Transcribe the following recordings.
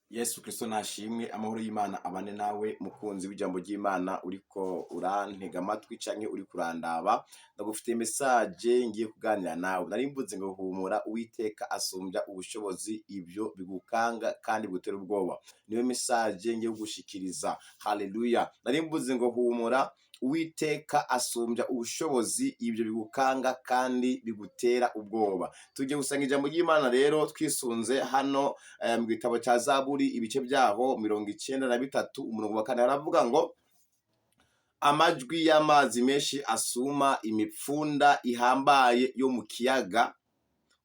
Yesu Kristo nashimwe, amahoro y'Imana abane nawe mukunzi w'ijambo ry'Imana uriko urantega amatwi canke uri kurandaba. Ndagufitiye message ngiye kuganira nawe. Nari mvuze ngo humura, Uwiteka asumbya ubushobozi ibyo bigukanga kandi bigutera ubwoba. Niyo message ngiye kugushikiriza. Haleluya. Nari mvuze ngo humura, Uwiteka asumbya ubushobozi ibyo bigukanga kandi bigutera ubwoba. Tujye gusanga ijambo ry'Imana rero twisunze hano mu gitabo cya Zaburi ibice byaho 93 umurongo wa 4 aravuga ngo amajwi y'amazi menshi asuma imipfunda ihambaye yo mu kiyaga,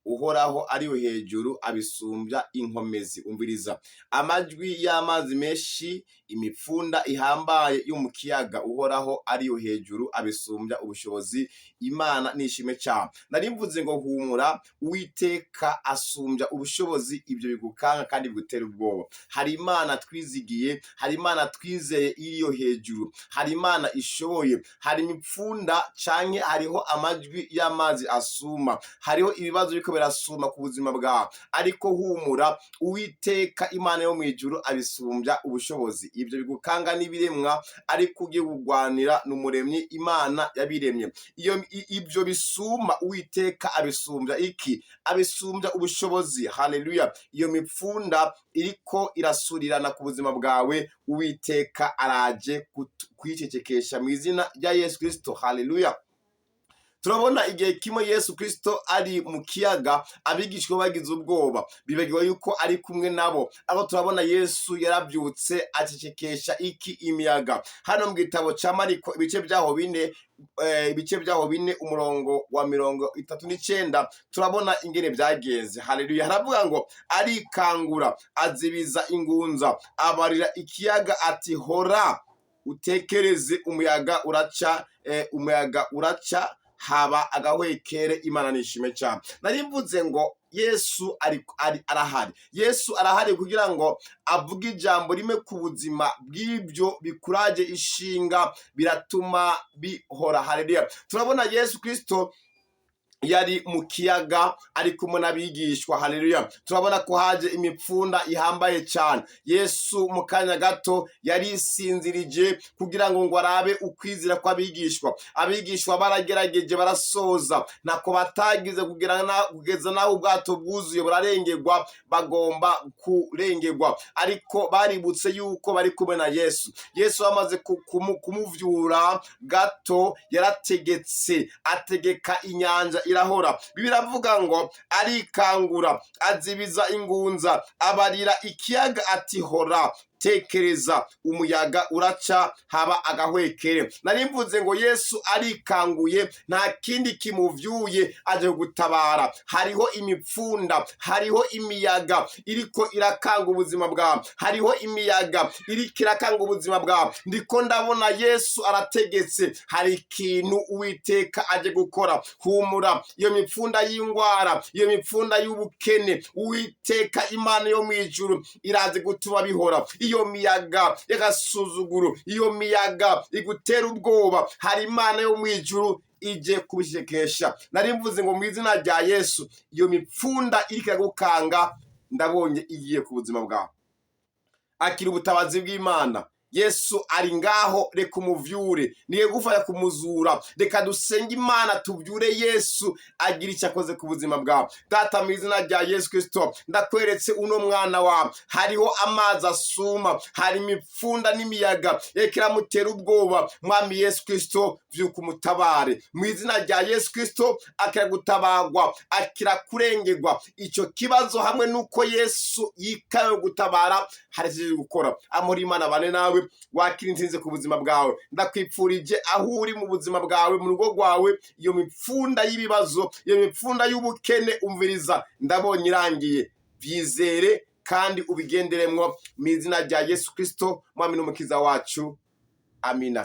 Uhoraho ariyo hejuru abisumbya inkomezi. Umviriza, amajwi y'amazi menshi imipfunda ihambaye yo mu kiyaga, Uhoraho ariyo hejuru abisumbya ubushobozi. Imana nishime cyane. Nari mvuze ngo humura, Uwiteka asumbya ubushobozi ibyo bigukanga kandi bigutera ubwoba. Hari Imana twizigiye, hari Imana twizeye iriyo hejuru, hari Imana ishoboye. Hari imipfunda canke hariho amajwi y'amazi asuma, hariho ibibazo biko birasuma ku buzima bwawe, ariko humura, Uwiteka Imana yo mwijuru abisumbya ubushobozi ibyo bigukanga n'ibiremwa, ariko ugiye kugwanira n'umuremyi Imana yabiremye. Ibyo bisuma Uwiteka abisumbya iki? Abisumbya ubushobozi. Haleluya. Iyo mipfunda iriko irasurirana ku buzima bwawe, Uwiteka araje kwicecekesha mu izina rya Yesu Kristo. Haleluya. Turabona igihe kimwe Yesu Kristo ari mu kiyaga, abigishwa bagize ubwoba, bibagiwe yuko ari kumwe nabo. Aho turabona Yesu yarabyutse acecekesha iki? Imiyaga. Hano mu gitabo ca Mariko ibice byaho bine umurongo wa 39 turabona ingene byagenze. Haleluya. Haravuga ngo arikangura, azibiza ingunza, abarira ikiyaga ati hora utekereze, umuyaga uraca haba agahwekere. Imana nishime cyane. Nari mvuze ngo Yesu arahari. Yesu arahari kugira ngo avuge ijambo rimwe ku buzima bw'ibyo bikuraje ishinga biratuma bihora. Haleluya. Turabona Yesu Kristo yari mu kiyaga ari kumwe n'abigishwa. Haleluya. Turabona ko haje imipfunda ihambaye cyane. Yesu mu kanya gato yarisinzirije kugira ngo arabe ukwizira kw'abigishwa. Abigishwa baragerageje barasoza, nako batagize kugeza naho ubwato bwuzuye burarengerwa, bagomba kurengerwa, ariko baributse yuko bari kumwe na Yesu. Yesu amaze kumuvyura gato, yarategetse ategeka inyanja irahora. Biravuga ngo arikangura, azibiza ingunza, abarira ikiyaga ati hora tekereza, umuyaga uraca haba agahwekere. Nari mvuze ngo Yesu arikanguye, nta kindi kimuvyuye, aje gutabara. Hariho imipfunda, hariho imiyaga iriko irakanga ubuzima bwawe, hariho imiyaga iriko irakanga ubuzima bwawe. Ndiko ndabona Yesu arategetse, hari ikintu Uwiteka aje gukora. Humura, iyo mipfunda y'ingwara, iyo mipfunda y'ubukene, Uwiteka Imana yo mwijuru iraze gutuma bihora. Iyo miyaga y'agasuzuguro, iyo miyaga igutera ubwoba, hari Imana yo mwijuru ije kubishekesha. Nari mvuze ngo mu izina rya Yesu, iyo mipfunda iriko iragukanga ndabonye igiye ku buzima bwawe. Akira ubutabazi bw'Imana. Yesu ari ngaho, reka umuvyure, niye gufaya kumuzura. Reka dusenge Imana tuvyure Yesu agira icyo akoze ku buzima bwawe. Data, mu izina rya Yesu Kristo ndakweretse uno mwana wawe, hariho amazi asuma, hari imipfunda n'imiyaga rekera mutera ubwoba. Mwami Yesu Kristo, vyuka umutabare mu izina rya Yesu Kristo. Akira gutabagwa, akira kurengerwa. Ico kibazo hamwe nuko Yesu yikaye gutabara, hari gukora. Amuri Imana bane nawe, wakira intsinzi ku buzima bwawe. Ndakwipfurije aho uri mu buzima bwawe, mu rugo rwawe, iyo mipfunda y'ibibazo, iyo mipfunda y'ubukene, umviriza, ndabonye irangiye. Byizere kandi ubigenderemwo mu izina rya Yesu Kristo, mwami n'umukiza wacu. Amina.